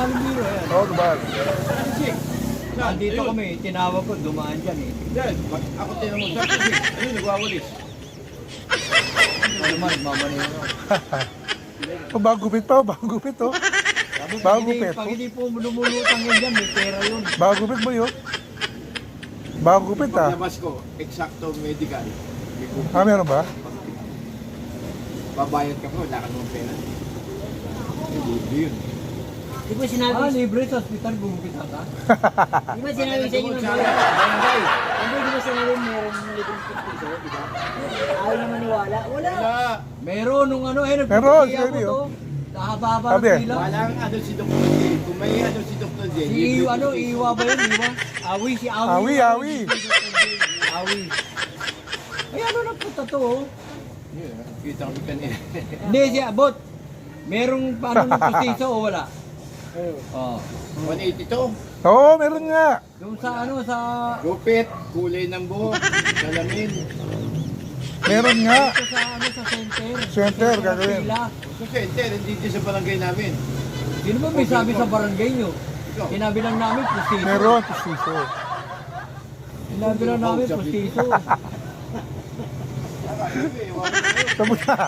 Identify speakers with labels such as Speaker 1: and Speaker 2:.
Speaker 1: Dumaling biro yan.
Speaker 2: Oo, dumaan.
Speaker 3: Kasi,
Speaker 1: Nandito kami, tinawag ko, dumaan dyan eh.
Speaker 3: yan, ako tinan mo, saan kasi, ano nagwawalis?
Speaker 1: Ano naman, mamani ako.
Speaker 2: Oh, bagong gupit pa, bagong gupit oh.
Speaker 1: Sabi,
Speaker 2: Bago
Speaker 1: pag hindi-
Speaker 2: peto.
Speaker 1: Pag hindi po lumulutang yan dyan, may pera yun.
Speaker 2: Bagong gupit mo yun. Bagong gupit ah.
Speaker 3: Paglabas ko, eksakto medical. May kupit.
Speaker 2: Ah, meron ba?
Speaker 3: Babayad ka pa, wala ka naman pera. Libre yun.
Speaker 4: Di ba sinabi,
Speaker 1: Libre sa hospital, gumupitan ka?
Speaker 4: di ba sinabi sa inyo ng
Speaker 3: Sana, barangay.
Speaker 4: Hindi, di ba sinabi meron libreng piso, di ba? Ayaw na maniwala. Wala.
Speaker 3: Wala.
Speaker 1: Meron nung ano,
Speaker 2: Meron,
Speaker 1: nagpapakita
Speaker 2: sabi,
Speaker 1: ako
Speaker 2: oh.
Speaker 1: to. Nakababa
Speaker 2: Sabi.
Speaker 1: ng pila.
Speaker 3: Walang ano si Dr. J. Kung may ano si Dr. J.
Speaker 1: Si ano, Iwa ba yun, Iwa? Awi, si Awi.
Speaker 2: Awi, Awi.
Speaker 1: Awi. Ay, ano nagpunta to, oh?
Speaker 3: Yeah, kita kami kanina.
Speaker 1: Hindi, siya, bot. Merong paano ng pustiso o wala? Oh.
Speaker 3: 180 to.
Speaker 2: Oo, meron nga.
Speaker 1: Yung sa ano, sa...
Speaker 3: Gupit, kulay ng buhok, salamin.
Speaker 2: Meron nga.
Speaker 1: Ito sa ano, sa center.
Speaker 2: Center,
Speaker 1: Sa
Speaker 2: gagawin.
Speaker 1: pila.
Speaker 3: Sa center, dito sa barangay namin.
Speaker 1: Sino ba may sabi sa barangay nyo?
Speaker 3: Ikaw.
Speaker 1: Sinabi lang namin, pustiso.
Speaker 2: Meron, pustiso.
Speaker 1: Sinabi lang namin, pustiso.
Speaker 2: Tama na.